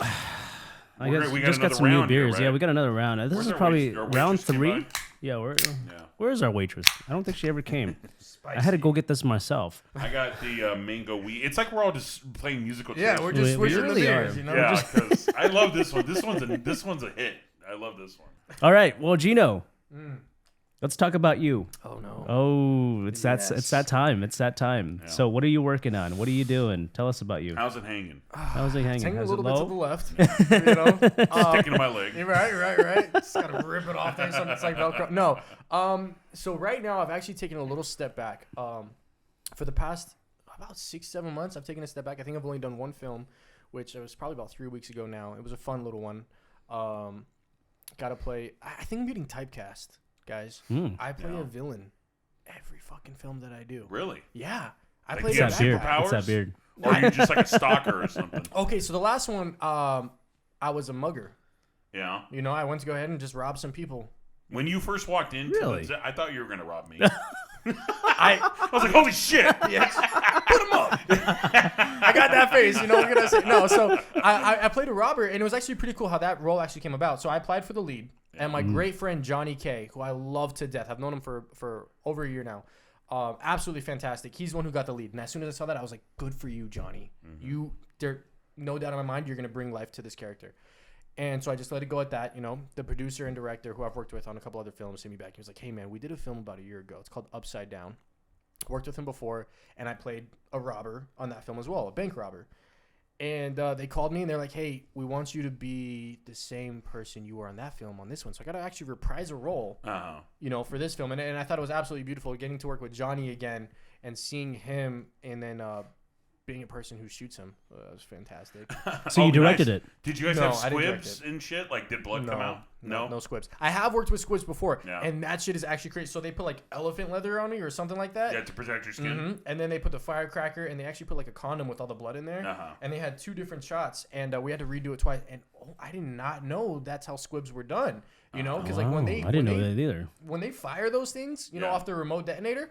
I guess we we just got some new beers. Here, right? Yeah, we got another round. This Where's is our probably round waitress? 3. Yeah, where's our waitress? I don't think she ever came. I had to go get this myself. I got the mango wheat. It's like we're all just playing musical chairs. Yeah, we're just switching really the beers, are. you know? Yeah, because I love this one. This one's a hit. I love this one. All right. Well, Gino, let's talk about you. Oh no. Oh, it's that time. It's that time. Yeah. So, what are you working on? What are you doing? Tell us about you. How's it hanging? How's it hanging? It's hanging a How's it little bit to the low? left. You know? Sticking to my leg. Right. Just gotta rip it off there. So it's like Velcro. No. So right now I've actually taken a little step back. For the past about 6-7 months, I've taken a step back. I think I've only done one film, which was probably about 3 weeks ago now. It was a fun little one. Got to play. I think I'm getting typecast, guys. I play a villain every fucking film that I do. Really? Yeah. I Like play you have that beard. guy. superpowers? It's that beard. Or are you just like a stalker or something? Okay, so the last one, I was a mugger. Yeah. You know, I went to go ahead and just rob some people. When you first walked into Really? it, I thought you were going to rob me. I was like, holy shit. yes, put him up. I got that face. You know what I'm gonna say? No, so I played a robber, and it was actually pretty cool how that role actually came about. So I applied for the lead, and my great friend Johnny K, who I love to death, I've known him for over a year now. Absolutely fantastic. He's the one who got the lead, and as soon as I saw that, I was like, good for you, Johnny. There, no doubt in my mind, you're gonna bring life to this character. And so I just let it go at that. You know, the producer and director who I've worked with on a couple other films sent me back. He was like, hey, man, we did a film about a year ago. It's called Upside Down. Worked with him before, and I played a robber on that film as well, a bank robber. And they called me, and they're like, hey, we want you to be the same person you were on that film on this one. So I got to actually reprise a role, you know, for this film. And I thought it was absolutely beautiful getting to work with Johnny again and seeing him and then being a person who shoots him. That was fantastic. So you directed it. Did you guys No, have I didn't direct squibs it. and shit? Like, did blood come out? No squibs. I have worked with squibs before, Yeah. and that shit is actually crazy. So they put like elephant leather on me or something like that. Yeah, to protect your skin. And then they put the firecracker, and they actually put like a condom with all the blood in there. And they had 2 different shots, and we had to redo it twice. And I did not know that's how squibs were done. You know, because like when they I didn't know that either. when they fire those things, you know, off the remote detonator,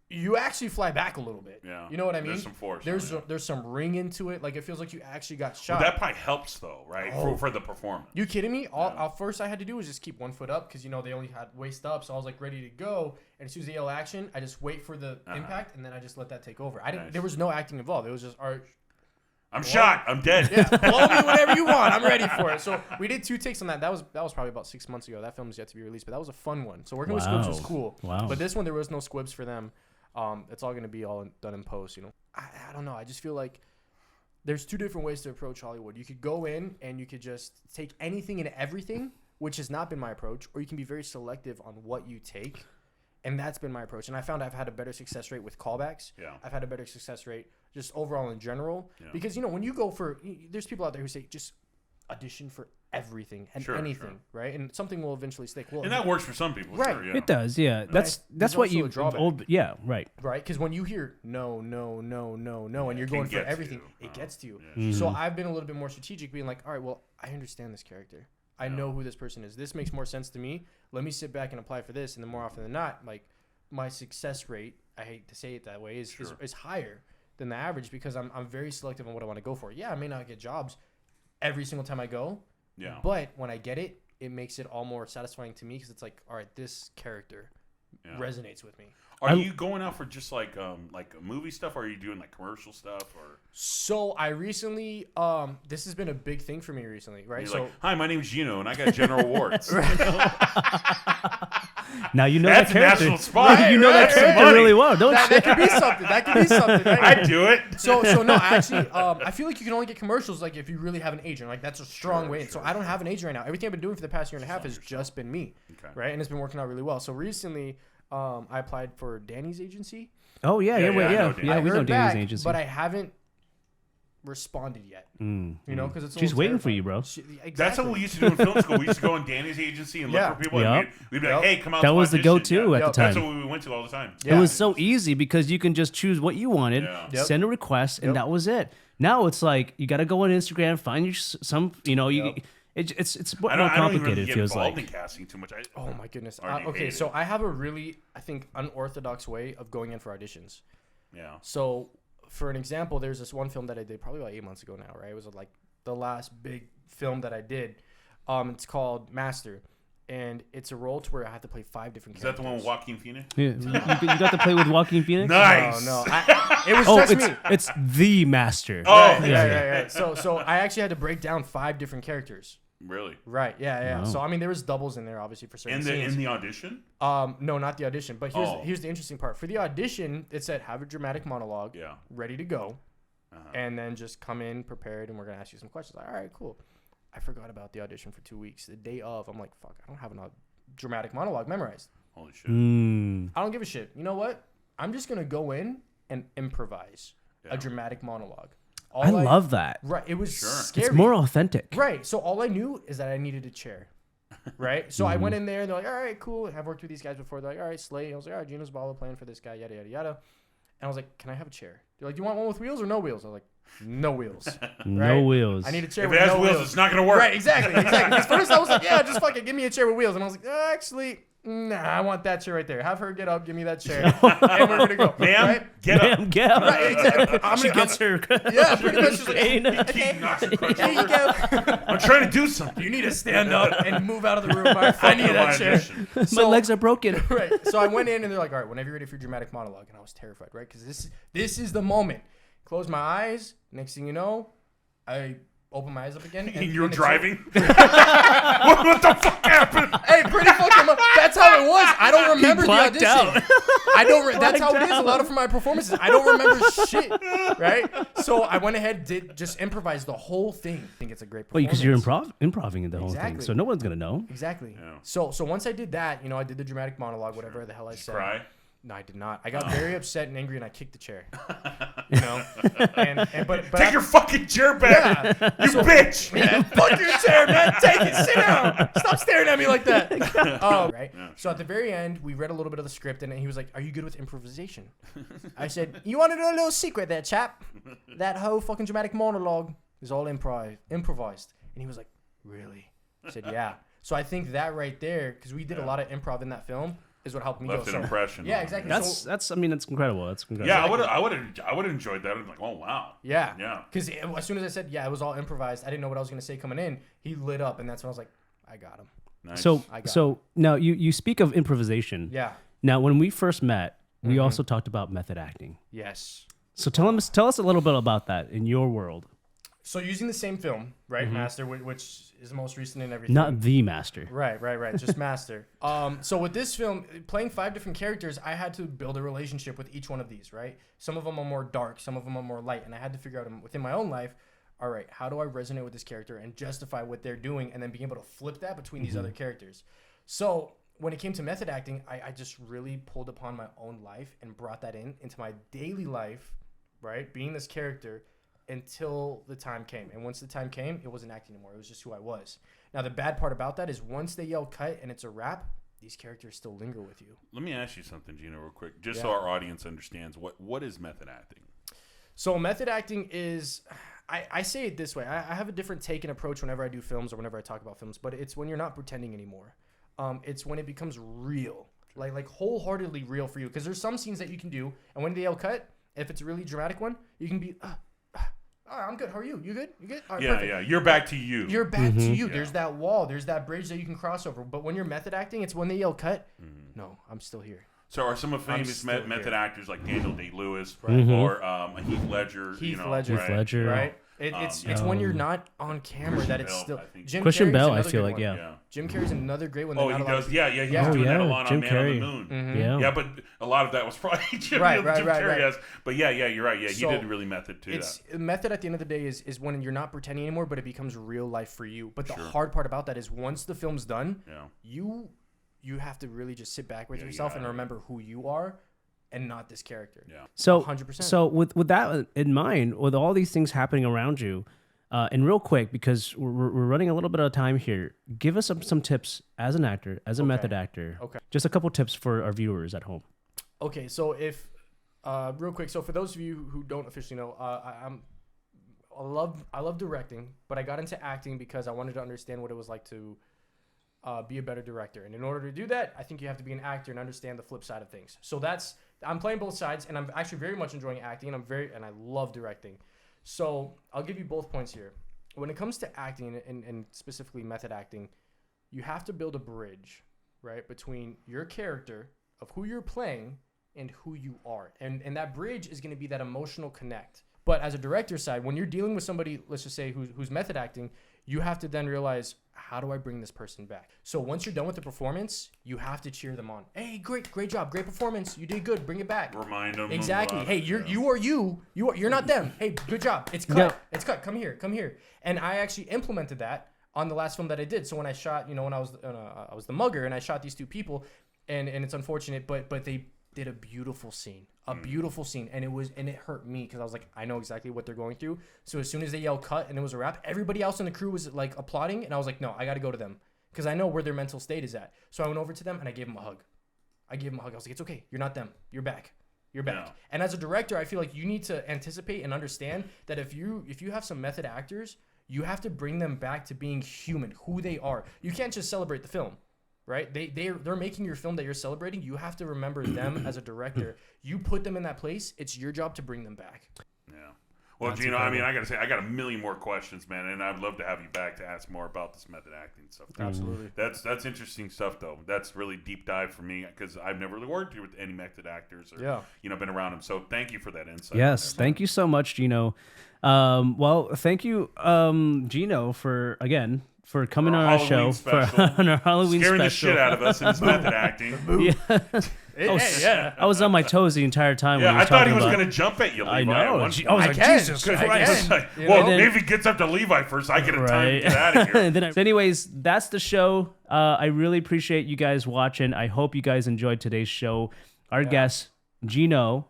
you actually fly back a little bit. Yeah. You know what I mean? There's some force. There's some ring into it. Like it feels like you actually got shot. Well, that probably helps though, right? For the performance. You kidding me? All first I had to do was just keep 1 foot up because you know they only had waist up, so I was like ready to go. And as soon as they yell action, I just wait for the impact, and then I just let that take over. I didn't. Nice. There was no acting involved. It was just art. I'm shot. I'm dead. Yeah, blow me whatever you want. I'm ready for it. So we did 2 takes on that. That was probably about 6 months ago. That film is yet to be released, but that was a fun one. So working with squibs was cool. Wow. But this one there was no squibs for them. It's all gonna be all done in post. You know. I don't know. I just feel like there's 2 different ways to approach Hollywood. You could go in and you could just take anything and everything, which has not been my approach, or you can be very selective on what you take. And that's been my approach. And I found I've had a better success rate with callbacks. Yeah. I've had a better success rate just overall in general. Yeah. Because, you know, when you go for, there's people out there who say just audition for everything and anything, right? And something will eventually stick. Well, And that works for some people. Right. Sure, yeah. It does, yeah. That's There's what also you. a drawback. Yeah, right. Right? Because when you hear no, and you're going for get to everything, you. it gets to you. Yeah. So I've been a little bit more strategic, being like, all right, well, I understand this character. I know who this person is. This makes more sense to me. Let me sit back and apply for this. And then more often than not, like, my success rate, I hate to say it that way, is higher than the average because I'm very selective on what I want to go for. Yeah, I may not get jobs every single time I go. Yeah. But when I get it, it makes it all more satisfying to me because it's like, all right, this character resonates with me. Are you going out for just like movie stuff, or are you doing like commercial stuff, or? So I recently, this has been a big thing for me recently, right? You're So like, hi, my name's Gino, and I got General Awards. Now you know That's that a character. national spot. You know that character Money. really well, don't that you? could be something. That could be something. Right? I'd do it. So no, actually, I feel like you can only get commercials like if you really have an agent. Like that's a strong way. So I don't have an agent right now. Everything I've been doing for the past year and a half has just been me, Okay. right? And it's been working out really well. So recently, I applied for Danny's agency. Oh yeah, Yeah, yeah, yeah, I know yeah. Danny. Yeah, I we know heard Danny's back, agency. but I haven't responded yet. You know, because it's a She's little waiting for you, terrifying. bro. Exactly. That's what we used to do in film school. We used to go on Danny's agency and look Yeah. for people. Yep. And we'd be like, hey, come out That to was the audition. go-to at the That's time. what we went to all the time. Yeah. It was so easy because you can just choose what you wanted, Yeah. Yep. send a request, and Yep. that was it. Now it's like you got to go on Instagram, find some, you know, Yep. it's more I don't even complicated. really It get feels involved like. in casting too much. Oh my goodness. Already Okay, hated so it. I have a really, I think, unorthodox way of going in for auditions. Yeah. So, for an example, there's this one film that I did probably about 8 months ago now, right? It was like the last big film that I did. It's called Master, and it's a role to where I have to play 5 different Is that characters. the one with Joaquin Phoenix? Yeah, you got to play with Joaquin Phoenix. Nice. No, it was Oh, just me. it's the master. Oh, Yeah. So I actually had to break down 5 different characters. Really? Right. Yeah. Wow. So I mean, there was doubles in there, obviously, for certain In scenes. the audition? No, not the audition. But here's the interesting part. For the audition, it said have a dramatic monologue, Yeah. ready to go, Uh-huh. and then just come in prepared, and we're gonna ask you some questions. Like, all right, cool. I forgot about the audition for 2 weeks. The day of, I'm like, fuck, I don't have a dramatic monologue memorized. Holy shit. I don't give a shit. You know what? I'm just gonna go in and improvise Yeah. a dramatic monologue. I love that. Right. It was Sure. scary. It's more authentic. Right. So all I knew is that I needed a chair. Right. So I went in there and they're like, all right, cool. I've worked with these guys before. They're like, all right, Slay. I was like, all right, Gino's Zabala playing for this guy, yada, yada, yada. And I was like, can I have a chair? They're like, do you want one with wheels or no wheels? I was like, no wheels. No Right? wheels. I need a chair If with it has no wheels, it's not going to work. Right. Exactly. Because first I was like, yeah, just fucking give me a chair with wheels. And I was like, actually, nah, I want that chair right there. Have her get up, give me that chair, and we're going to go. Ma'am, Right? get up. Damn, get up. Right, exactly. She gets her. Yeah, pretty much. Just like, Keith knocks her crutch here you over. go. I'm trying to do something. You need to stand up and move out of the room. I need that chair. My legs are broken. Right. So I went in and they're like, all right, whenever you're ready for your dramatic monologue. And I was terrified, right? Because this is the moment. Close my eyes. Next thing you know, I open my eyes up again. And You're it's driving? what the fuck happened? Hey, pretty fucking much. That's how it was. I don't remember the blacked audition. out. I don't. That's how it Blacked is. A lot of my performances. I don't remember shit. Right. So I went ahead, did just improvise the whole thing. I think it's a great Well, performance. because you're improving the whole thing, Exactly. so no one's gonna know. Exactly. Yeah. So once I did that, I did the dramatic monologue, whatever the hell I said. Cry? No, I did not. I got very upset and angry, and I kicked the chair. But Take your fucking chair back, you bitch. yeah, fuck your chair, man. Take it. Sit down. Stop staring at me like that. Right. Yeah, So at the very end, we read a little bit of the script, and he was like, "Are you good with improvisation?" I said, "You want to know a little secret there, chap? That whole fucking dramatic monologue is all improvised." And he was like, "Really?" I said, "Yeah." So I think that right there, because we did a lot of improv in that film, is what helped me Left go. an impression. Yeah, on exactly. you. That's incredible. That's incredible. Yeah, I would have enjoyed that. I'm like, oh wow. Yeah. Yeah. Because as soon as I said, yeah, it was all improvised, I didn't know what I was going to say coming in. He lit up, and that's when I was like, I got him. Nice. So now you speak of improvisation. Yeah. Now when we first met, we also talked about method acting. Yes. So tell us a little bit about that in your world. So using the same film, right, Master, which is the most recent and everything. Not the master. Right. Just Master. So with this film, playing 5 different characters, I had to build a relationship with each one of these, right? Some of them are more dark, some of them are more light, and I had to figure out within my own life, all right, how do I resonate with this character and justify what they're doing, and then being able to flip that between these other characters. So when it came to method acting, I just really pulled upon my own life and brought that into my daily life, right? Being this character until the time came. And once the time came, it wasn't acting anymore. It was just who I was. Now, the bad part about that is once they yell cut and it's a wrap, these characters still linger with you. Let me ask you something, Gino, real quick, just Yeah. so our audience understands what is method acting. So method acting is, I say it this way. I have a different take and approach whenever I do films or whenever I talk about films, but it's when you're not pretending anymore. It's when it becomes real, like wholeheartedly real for you. Because there's some scenes that you can do, and when they yell cut, if it's a really dramatic one, you can be, I'm good. How are you? You good? You good? All right, Yeah, perfect. yeah. You're back to you. You're back to you. Yeah. There's that wall. There's that bridge that you can cross over. But when you're method acting, it's when they yell cut. No, I'm still here. So are some of famous still method here. actors like Daniel Day-Lewis Mhm. or Heath Ledger? Heath you know, Ledger. Heath Ledger. Right? It's when you're not on camera Christian that it's Bale, still. I think. Jim Christian Carrey's Bale, I another feel good like, one. yeah. Yeah. Jim Carrey's another great one. Oh, that he not a lot does. of- Yeah, he Yeah. was doing that a yeah, lot Jim on Man Carrey. on the Moon. Mhm. Yeah. Yeah, but a lot of that was probably Jim Right, Carrey right. has. But yeah, you're right. Yeah, So, he did really method too. It's method at the end of the day is when you're not pretending anymore, but it becomes real life for you. But the Sure. hard part about that is once the film's done, Yeah. you you have to really just sit back with yourself and remember who you are and not this character. Yeah. So 100%. So with that in mind, with all these things happening around you, and real quick, because we're running a little bit of time here, give us some tips as an actor, as a method actor. Okay. Just a couple tips for our viewers at home. Okay, so if real quick, so for those of you who don't officially know, I love directing, but I got into acting because I wanted to understand what it was like to be a better director. And in order to do that, I think you have to be an actor and understand the flip side of things. So I'm playing both sides, and I'm actually very much enjoying acting, and I love directing. So I'll give you both points here. When it comes to acting and specifically method acting, you have to build a bridge, right, between your character of who you're playing and who you are. And that bridge is going to be that emotional connect. But as a director side, when you're dealing with somebody, let's just say who's method acting, you have to then realize, how do I bring this person back? So once you're done with the performance, you have to cheer them on. Hey, great job, great performance. You did good. Bring it back. Remind them. Exactly. Hey, you're not them. Hey, good job. It's cut. Yeah. It's cut. Come here. And I actually implemented that on the last film that I did. So when I shot, when I was the mugger and I shot these two people, and it's unfortunate, but they did a beautiful scene, and it hurt me because I was like, I know exactly what they're going through. So as soon as they yelled cut and it was a wrap, everybody else in the crew was like applauding, and I was like, no, I got to go to them because I know where their mental state is at. So I went over to them and I gave them a hug. I was like, it's okay, you're not them, you're back. Yeah. And as a director, I feel like you need to anticipate and understand that if you have some method actors, you have to bring them back to being human, who they are. You can't just celebrate the film. Right? They're making your film that you're celebrating. You have to remember them as a director. You put them in that place. It's your job to bring them back. Yeah. Well, that's Gino, incredible. I got to say, I got a million more questions, man, and I'd love to have you back to ask more about this method acting stuff. Absolutely. That's interesting stuff, though. That's really deep dive for me because I've never really worked with any method actors or been around them. So thank you for that insight. Yes, thank you so much, Gino. Well, thank you, Gino, for coming on our show on our Halloween scaring special. The shit out of us in his method acting. I was on my toes the entire time. Yeah, when I thought he was going to jump at you, Levi. I know. I was like, Jesus Christ. Maybe if he gets up to Levi first, I get a time to get out of here. So anyways, that's the show. I really appreciate you guys watching. I hope you guys enjoyed today's show. Our guest, Gino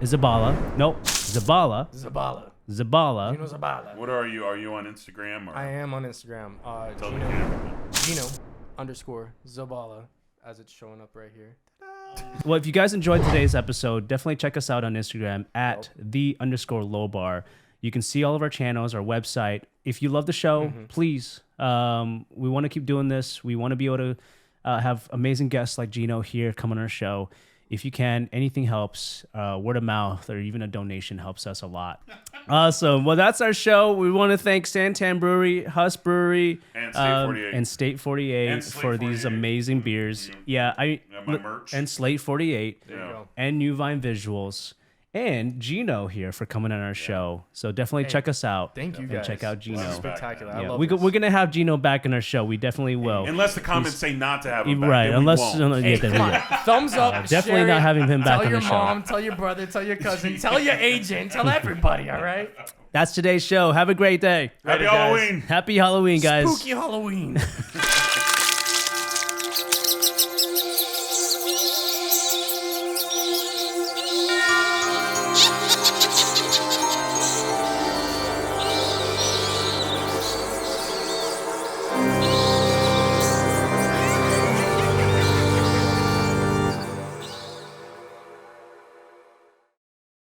Zabala. Nope, Zabala. Zabala. Gino Zabala. What are you? Are you on Instagram? Or? I am on Instagram. Gino _Zabala, as it's showing up right here. Well, if you guys enjoyed today's episode, definitely check us out on Instagram at @the_LowBar. You can see all of our channels, our website. If you love the show, please, we want to keep doing this. We want to be able to have amazing guests like Gino here come on our show. If you can, anything helps. Word of mouth or even a donation helps us a lot. Awesome. Well, that's our show. We want to thank Santan Brewery, Huss Brewery, and State 48 for these amazing beers. Yeah, my merch. And Slate 48 Yeah. and New Vine Visuals. And Gino here for coming on our show. So definitely check us out. Thank you, guys. Check out Gino. This is spectacular. Yeah, I love we're going to have Gino back in our show. We definitely will. Unless the comments say not to have him back. Right. Unless, thumbs up. Definitely not having him back on the show. Tell your mom, tell your brother, tell your cousin, tell your agent, tell everybody, all right? That's today's show. Have a great day. Happy Halloween. Happy Halloween, guys. Spooky Halloween.